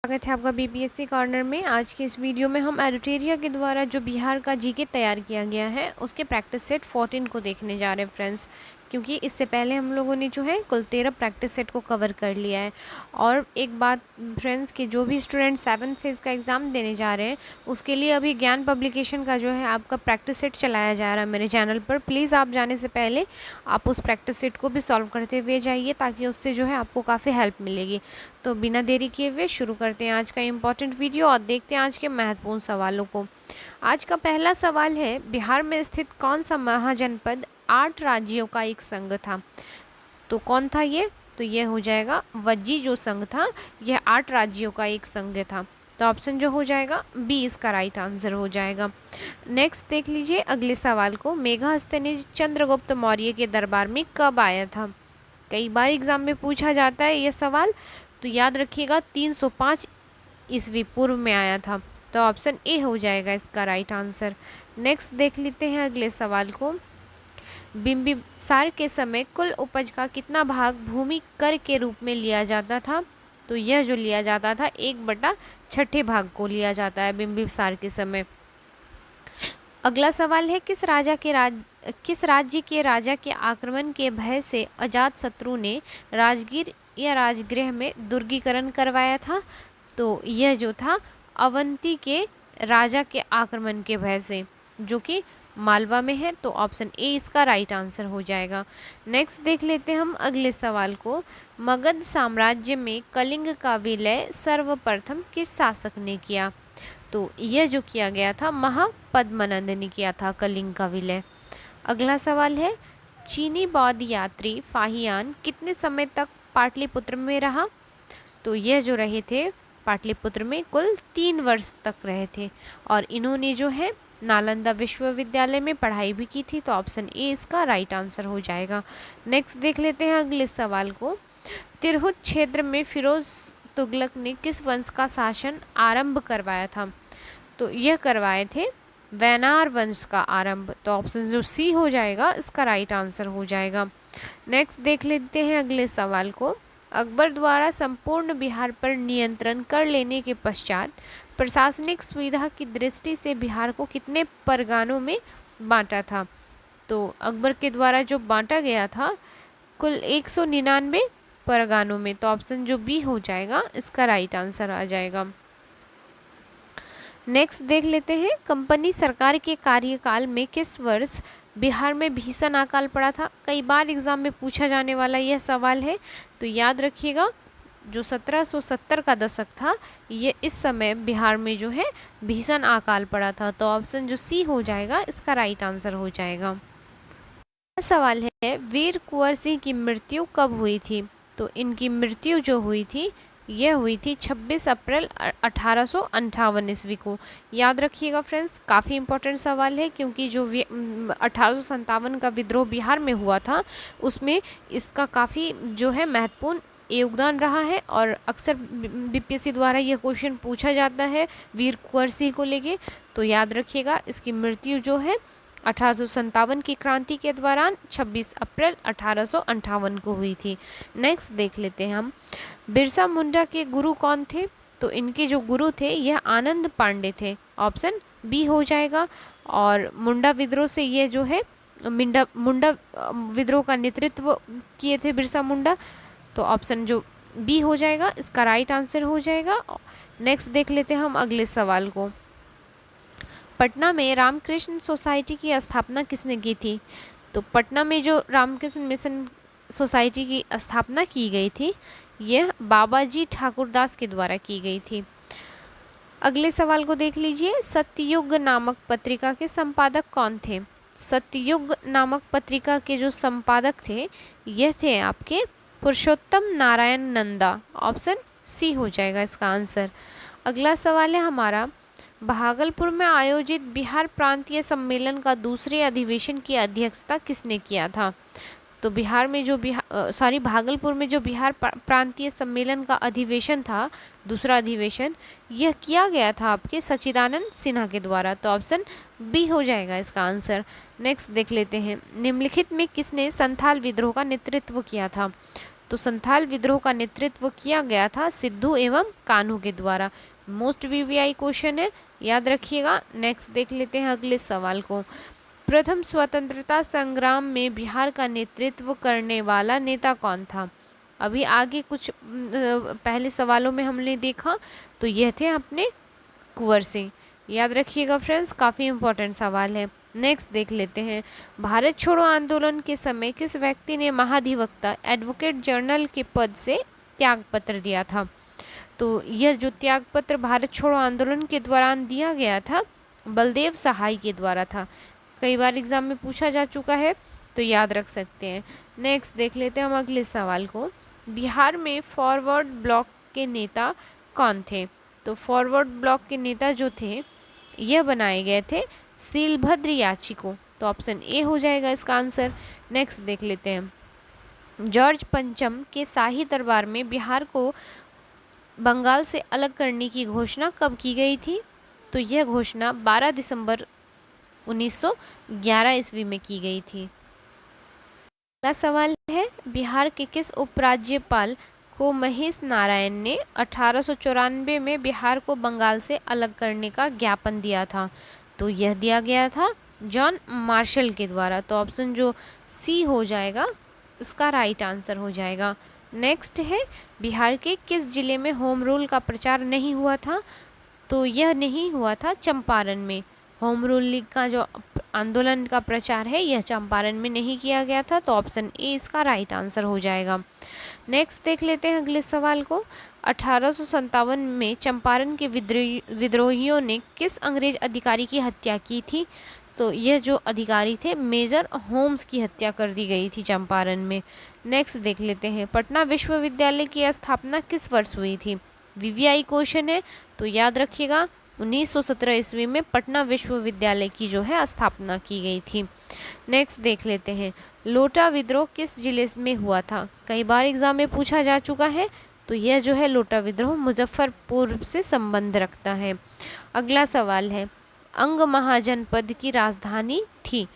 स्वागत है आपका बीपीएससी कॉर्नर में। आज के इस वीडियो में हम एडिटोरिया के द्वारा जो बिहार का जीके तैयार किया गया है उसके प्रैक्टिस सेट 14 को देखने जा रहे हैं फ्रेंड्स, क्योंकि इससे पहले हम लोगों ने जो है कुल 13 प्रैक्टिस सेट को कवर कर लिया है। और एक बात फ्रेंड्स कि जो भी स्टूडेंट 7th फेज़ का एग्ज़ाम देने जा रहे हैं उसके लिए अभी ज्ञान पब्लिकेशन का जो है आपका प्रैक्टिस सेट चलाया जा रहा है मेरे चैनल पर। प्लीज़ आप जाने से पहले आप उस प्रैक्टिस सेट को भी सॉल्व करते हुए जाइए, ताकि उससे जो है आपको काफ़ी हेल्प मिलेगी। तो बिना देरी किए हुए शुरू करते हैं आज का इम्पॉर्टेंट वीडियो और देखते हैं आज के महत्वपूर्ण सवालों को। आज का पहला सवाल है, बिहार में स्थित कौन सा महाजनपद 8 राज्यों का एक संघ था? तो कौन था ये? तो ये हो जाएगा वज्जी जो संघ था, यह 8 राज्यों का एक संघ था। तो ऑप्शन जो हो जाएगा बी इसका राइट आंसर हो जाएगा। नेक्स्ट देख लीजिए अगले सवाल को, मेघास्तनी चंद्रगुप्त मौर्य के दरबार में कब आया था? कई बार एग्जाम में पूछा जाता है ये सवाल, तो याद रखिएगा 305 ईस्वी पूर्व में आया था। तो ऑप्शन ए हो जाएगा इसका राइट आंसर। नेक्स्ट देख लेते हैं अगले सवाल को, बिंबिसार के समय कुल उपज का कितना भाग भूमि कर के रूप में लिया जाता था? तो यह जो लिया जाता था 1/6 भाग को लिया जाता है बिंबिसार के समय। अगला सवाल है, किस राज्य के राजा के आक्रमण के भय से अजातशत्रु ने राजगीर या राजगृह में दुर्गीकरण करवाया था? तो यह जो था अवंती के राजा के आक्रमण के भय से, जो कि मालवा में है। तो ऑप्शन ए इसका राइट आंसर हो जाएगा। नेक्स्ट देख लेते हैं हम अगले सवाल को, मगध साम्राज्य में कलिंग का विलय सर्वप्रथम किस शासक ने किया? तो यह जो किया गया था महापद्मनंद ने किया था कलिंग का विलय। अगला सवाल है, चीनी बौद्ध यात्री फाहियान कितने समय तक पाटलिपुत्र में रहा? तो यह जो रहे थे पाटलिपुत्र में कुल 3 वर्ष तक रहे थे, और इन्होंने जो है नालंदा विश्वविद्यालय में पढ़ाई भी की थी। तो ऑप्शन ए इसका राइट आंसर हो जाएगा। नेक्स्ट देख लेते हैं अगले सवाल को, तिरहुत क्षेत्र में फिरोज तुगलक ने किस वंश का शासन आरंभ करवाया था? तो यह करवाए थे वैनार वंश का आरंभ। तो ऑप्शन जो सी हो जाएगा इसका राइट आंसर हो जाएगा। नेक्स्ट देख लेते हैं अगले सवाल को, अकबर द्वारा संपूर्ण बिहार पर नियंत्रण कर लेने के पश्चात प्रशासनिक सुविधा की दृष्टि से बिहार को कितने परगनों में बांटा था? तो अकबर के द्वारा जो बांटा गया था कुल 199 परगनों में। तो ऑप्शन जो बी हो जाएगा इसका राइट आंसर आ जाएगा। नेक्स्ट देख लेते हैं, कंपनी सरकार के कार्यकाल में किस वर्ष बिहार में भीषण अकाल पड़ा था? कई बार एग्जाम में पूछा जाने वाला यह सवाल है। तो याद रखिएगा जो 1770 का दशक था, ये इस समय बिहार में जो है भीषण अकाल पड़ा था। तो ऑप्शन जो सी हो जाएगा इसका राइट आंसर हो जाएगा। सवाल है, वीर कुंवर सिंह की मृत्यु कब हुई थी? तो इनकी मृत्यु जो हुई थी यह हुई थी 26 अप्रैल 1858 ईस्वी को। याद रखिएगा फ्रेंड्स, काफ़ी इंपॉर्टेंट सवाल है, क्योंकि जो 1857 का विद्रोह बिहार में हुआ था उसमें इसका काफ़ी जो है महत्वपूर्ण योगदान रहा है, और अक्सर बीपीएससी द्वारा यह क्वेश्चन पूछा जाता है वीर कुंवर सिंह को लेके। तो याद रखिएगा इसकी मृत्यु जो है 1857 की क्रांति के दौरान 26 अप्रैल 1858 को हुई थी। नेक्स्ट देख लेते हैं हम, बिरसा मुंडा के गुरु कौन थे? तो इनके जो गुरु थे यह आनंद पांडे थे। ऑप्शन बी हो जाएगा। और मुंडा विद्रोह से ये जो है मुंडा विद्रोह का नेतृत्व किए थे बिरसा मुंडा। तो ऑप्शन जो बी हो जाएगा इसका राइट आंसर हो जाएगा। नेक्स्ट देख लेते हैं हम अगले सवाल को, पटना में रामकृष्ण सोसाइटी की स्थापना किसने की थी? तो पटना में जो रामकृष्ण मिशन सोसाइटी की स्थापना की गई थी यह बाबाजी ठाकुरदास के द्वारा की गई थी। अगले सवाल को देख लीजिए, सत्ययुग नामक पत्रिका के संपादक कौन थे? सत्ययुग नामक पत्रिका के जो संपादक थे यह थे आपके पुरुषोत्तम नारायण नंदा। ऑप्शन सी हो जाएगा इसका आंसर। अगला सवाल है हमारा, भागलपुर में आयोजित बिहार प्रांतीय सम्मेलन का दूसरे अधिवेशन की अध्यक्षता किसने किया था? तो बिहार में जो भागलपुर में जो बिहार प्रांतीय सम्मेलन का अधिवेशन था, दूसरा अधिवेशन, यह किया गया था आपके सच्चिदानंद सिन्हा के द्वारा। तो ऑप्शन बी हो जाएगा इसका आंसर। नेक्स्ट देख लेते हैं, निम्नलिखित में किसने संथाल विद्रोह का नेतृत्व किया था? तो संथाल विद्रोह का नेतृत्व किया गया था सिद्धू एवं कान्हू के द्वारा। मोस्ट वीवीआई क्वेश्चन है, याद रखिएगा। नेक्स्ट देख लेते हैं अगले सवाल को। प्रथम स्वतंत्रता संग्राम में बिहार का नेतृत्व करने वाला नेता कौन था? अभी आगे कुछ पहले सवालों में हमने देखा तो यह थे अपने कुंवर सिंह। याद रखिएगा फ्रेंड्स, काफ़ी इंपॉर्टेंट सवाल है। नेक्स्ट देख लेते हैं। भारत छोड़ो आंदोलन के समय किस व्यक्ति ने महाधिवक्ता एडवोकेट जनरल के पद से त्यागपत्र दिया था? तो यह जो त्यागपत्र भारत छोड़ो आंदोलन के दौरान दिया गया था, बलदेव सहाय के द्वारा था। कई बार एग्जाम में पूछा जा चुका है, तो याद रख सकते हैं। नेक्स्ट देख लेते हैं हम अगले सवाल को। बिहार में फॉरवर्ड ब्लॉक के नेता कौन थे? तो फॉरवर्ड ब्लॉक के नेता जो थे, यह बनाए गए थे सीलभद्र याची को। तो ऑप्शन ए हो जाएगा इसका आंसर। नेक्स्ट देख लेते हैं। जॉर्ज पंचम के शाही दरबार में बिहार को बंगाल से अलग करने की घोषणा कब की गई थी? तो यह घोषणा 12 दिसंबर 1911 ईस्वी में की गई थी। अगला सवाल है, बिहार के किस उपराज्यपाल को महेश नारायण ने 1894 में बिहार को बंगाल से अलग करने का ज्ञापन दिया था? तो यह दिया गया था जॉन मार्शल के द्वारा। तो ऑप्शन जो सी हो जाएगा इसका राइट आंसर हो जाएगा। नेक्स्ट है, बिहार के किस जिले में होम रूल का प्रचार नहीं हुआ था? तो यह नहीं हुआ था चंपारण में। होम रूल लीग का जो आंदोलन का प्रचार है, यह चंपारण में नहीं किया गया था। तो ऑप्शन ए इसका राइट आंसर हो जाएगा। नेक्स्ट देख लेते हैं अगले सवाल को। 1857 में चंपारण के विद्रोहियों ने किस अंग्रेज अधिकारी की हत्या की थी? तो यह जो अधिकारी थे मेजर होम्स की हत्या कर दी गई थी चंपारण में। नेक्स्ट देख लेते हैं। पटना विश्वविद्यालय की स्थापना किस वर्ष हुई थी? वीवीआई क्वेश्चन है, तो याद रखिएगा 1917 ईस्वी में पटना विश्वविद्यालय की जो है स्थापना की गई थी। नेक्स्ट देख लेते हैं। लोटा विद्रोह किस जिले में हुआ था? कई बार एग्जाम में पूछा जा चुका है। तो यह जो है लोटा विद्रोह मुजफ्फरपुर से संबंध रखता है। अगला सवाल है, अंग महाजनपद की राजधानी थी?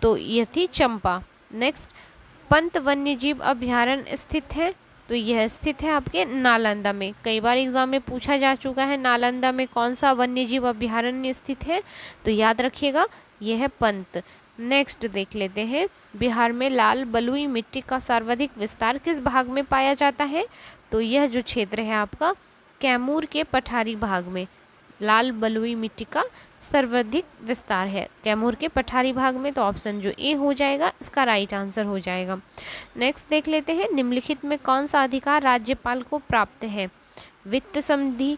तो यह थी चंपा। नेक्स्ट, पंत वन्यजीव अभयारण्य स्थित है? तो यह स्थित है आपके नालंदा में। कई बार एग्जाम में पूछा जा चुका है नालंदा में कौन सा वन्यजीव अभयारण्य स्थित है? तो याद रखिएगा यह है पंत। नेक्स्ट देख लेते हैं। बिहार में लाल बलुई मिट्टी का सर्वाधिक विस्तार किस भाग में पाया जाता है? तो यह जो क्षेत्र है आपका कैमूर के पठारी भाग में लाल बलुई मिट्टी का सर्वाधिक विस्तार है, कैमूर के पठारी भाग में। तो ऑप्शन जो ए हो जाएगा इसका राइट आंसर हो जाएगा। नेक्स्ट देख लेते हैं। निम्नलिखित में कौन सा अधिकार राज्यपाल को प्राप्त है? वित्त संबंधी,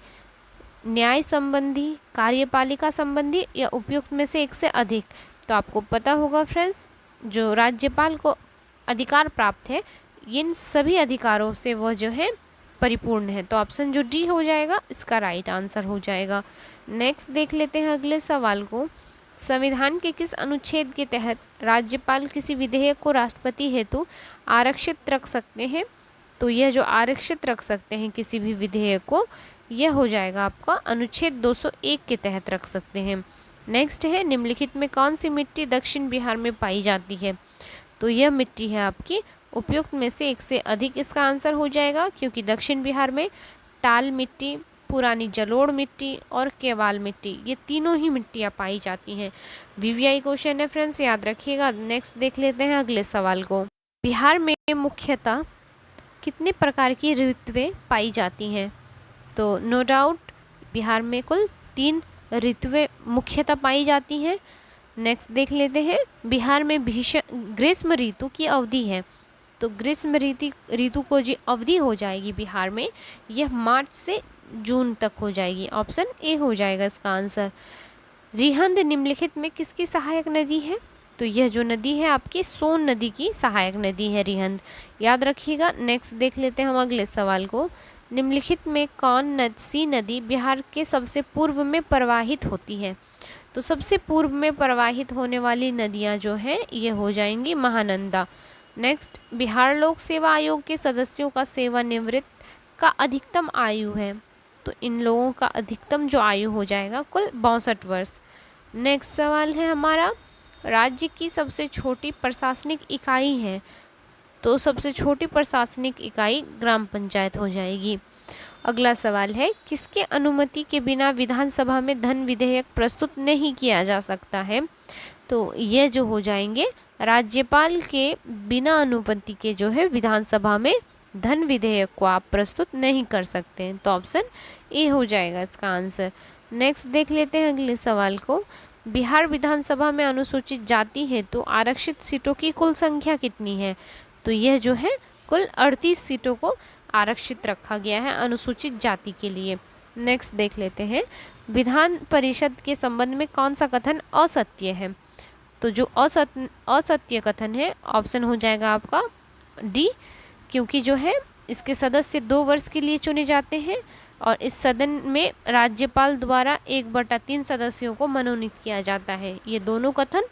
न्याय संबंधी, कार्यपालिका संबंधी या उपयुक्त में से एक से अधिक? तो आपको पता होगा फ्रेंड्स, जो राज्यपाल को अधिकार प्राप्त है इन सभी अधिकारों से वह जो है परिपूर्ण है। तो ऑप्शन जो डी हो जाएगा इसका राइट आंसर हो जाएगा। नेक्स्ट देख लेते हैं अगले सवाल को। संविधान के किस अनुच्छेद के तहत राज्यपाल किसी विधेयक को राष्ट्रपति हेतु आरक्षित रख सकते हैं? तो यह जो आरक्षित रख सकते हैं किसी भी विधेयक को, यह हो जाएगा आपका अनुच्छेद 201 के तहत रख सकते हैं। नेक्स्ट है, निम्नलिखित में कौन सी मिट्टी दक्षिण बिहार में पाई जाती है? तो यह मिट्टी है आपकी उपयुक्त में से एक से अधिक इसका आंसर हो जाएगा, क्योंकि दक्षिण बिहार में टाल मिट्टी, पुरानी जलोढ़ मिट्टी और केवाल मिट्टी, ये तीनों ही मिट्टियाँ पाई जाती हैं। वीवीआई क्वेश्चन है फ्रेंड्स, याद रखिएगा। नेक्स्ट देख लेते हैं अगले सवाल को। बिहार में मुख्यतः कितने प्रकार की ऋतुएं पाई जाती हैं? तो नो डाउट बिहार में कुल 3 ऋतुएं मुख्यतः पाई जाती हैं। नेक्स्ट देख लेते हैं। बिहार में ग्रीष्म ऋतु की अवधि है। तो ग्रीष्म ऋतु को जो अवधि हो जाएगी बिहार में, यह मार्च से जून तक हो जाएगी। ऑप्शन ए हो जाएगा इसका आंसर। रिहंद निम्नलिखित में किसकी सहायक नदी है? तो यह जो नदी है आपकी सोन नदी की सहायक नदी है रिहंद, याद रखिएगा। नेक्स्ट देख लेते हैं हम अगले सवाल को। निम्नलिखित में कौन सी नदी बिहार के सबसे पूर्व में प्रवाहित होती है? तो सबसे पूर्व में प्रवाहित होने वाली नदियाँ जो हैं ये हो जाएंगी महानंदा। नेक्स्ट, बिहार लोक सेवा आयोग के सदस्यों का सेवानिवृत्त का अधिकतम आयु है? तो इन लोगों का अधिकतम जो आयु हो जाएगा कुल 62 वर्ष। नेक्स्ट सवाल है हमारा, राज्य की सबसे छोटी प्रशासनिक इकाई है? तो सबसे छोटी प्रशासनिक इकाई ग्राम पंचायत हो जाएगी। अगला सवाल है, किसके अनुमति के बिना विधानसभा में धन विधेयक प्रस्तुत नहीं किया जा सकता है? तो ये जो हो जाएंगे, राज्यपाल के बिना अनुमति के जो है विधानसभा में धन विधेयक को आप प्रस्तुत नहीं कर सकते हैं। तो ऑप्शन ए हो जाएगा इसका आंसर। नेक्स्ट देख लेते हैं अगले सवाल को। बिहार विधानसभा में अनुसूचित जाति हेतु आरक्षित सीटों की कुल संख्या कितनी है? तो यह जो है कुल 38 सीटों को आरक्षित रखा गया है अनुसूचित जाति के लिए। नेक्स्ट देख लेते हैं, विधान परिषद के संबंध में कौन सा कथन असत्य है? तो जो असत्य कथन है, ऑप्शन हो जाएगा आपका डी, क्योंकि जो है इसके सदस्य 2 वर्ष के लिए चुने जाते हैं और इस सदन में राज्यपाल द्वारा 1/3 सदस्यों को मनोनीत किया जाता है। ये दोनों कथन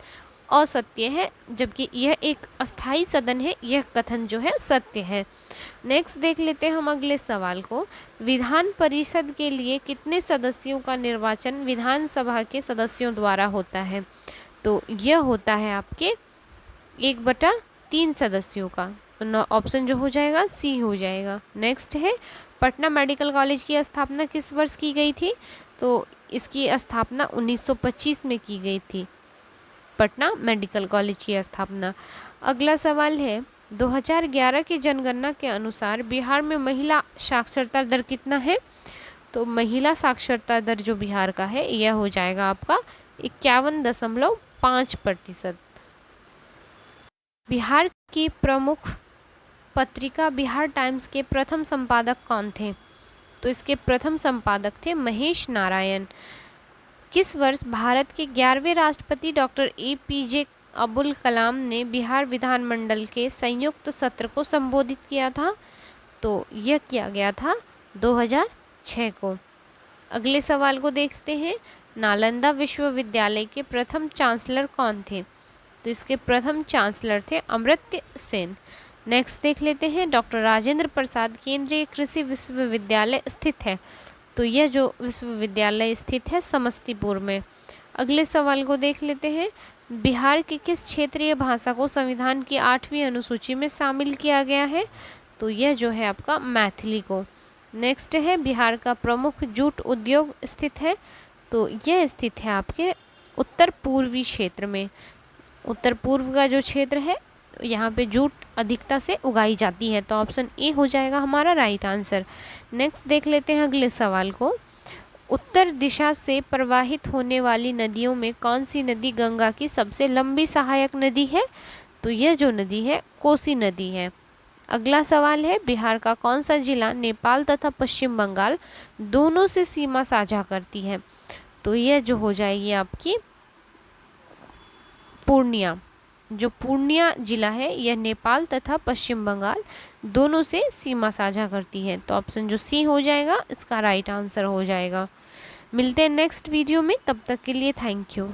असत्य है, जबकि यह एक अस्थाई सदन है, यह कथन जो है सत्य है। नेक्स्ट देख लेते हैं हम अगले सवाल को। विधान परिषद के लिए कितने सदस्यों का निर्वाचन विधानसभा के सदस्यों द्वारा होता है? तो यह होता है आपके 1/3 सदस्यों का। तो ऑप्शन जो हो जाएगा सी हो जाएगा। नेक्स्ट है, पटना मेडिकल कॉलेज की स्थापना किस वर्ष की गई थी? तो इसकी स्थापना 1925 में की गई थी, पटना मेडिकल कॉलेज की स्थापना। अगला सवाल है, 2011 की जनगणना के अनुसार बिहार में महिला साक्षरता दर कितना है? तो महिला साक्षरता दर जो बिहार का है यह हो जाएगा आपका 51.5%। बिहार की प्रमुख पत्रिका बिहार टाइम्स के प्रथम संपादक कौन थे? तो इसके प्रथम संपादक थे महेश नारायण। किस वर्ष भारत के 11वें राष्ट्रपति डॉक्टर APJ अब्दुल कलाम ने बिहार विधानमंडल के संयुक्त सत्र को संबोधित किया था? तो यह किया गया था 2006 को। अगले सवाल को देखते हैं, नालंदा विश्वविद्यालय के प्रथम चांसलर कौन थे? तो इसके प्रथम चांसलर थे अमर्त्य सेन। नेक्स्ट देख लेते हैं, डॉक्टर राजेंद्र प्रसाद केंद्रीय कृषि विश्वविद्यालय स्थित है? तो यह जो विश्वविद्यालय स्थित है समस्तीपुर में। अगले सवाल को देख लेते हैं, बिहार की किस क्षेत्रीय भाषा को संविधान की 8वीं अनुसूची में शामिल किया गया है? तो यह जो है आपका मैथिली को। नेक्स्ट है, बिहार का प्रमुख जूट उद्योग स्थित है? तो यह स्थित है आपके उत्तर पूर्वी क्षेत्र में। उत्तर पूर्व का जो क्षेत्र है यहाँ पे जूट अधिकता से उगाई जाती है। तो ऑप्शन ए हो जाएगा हमारा राइट आंसर। नेक्स्ट देख लेते हैं अगले सवाल को। उत्तर दिशा से प्रवाहित होने वाली नदियों में कौन सी नदी गंगा की सबसे लंबी सहायक नदी है? तो यह जो नदी है कोसी नदी है। अगला सवाल है, बिहार का कौन सा जिला नेपाल तथा पश्चिम बंगाल दोनों से सीमा साझा करती है? तो यह जो हो जाएगी आपकी पूर्णिया। जो पूर्णिया जिला है यह नेपाल तथा पश्चिम बंगाल दोनों से सीमा साझा करती है। तो ऑप्शन जो सी हो जाएगा इसका राइट आंसर हो जाएगा। मिलते हैं नेक्स्ट वीडियो में, तब तक के लिए थैंक यू।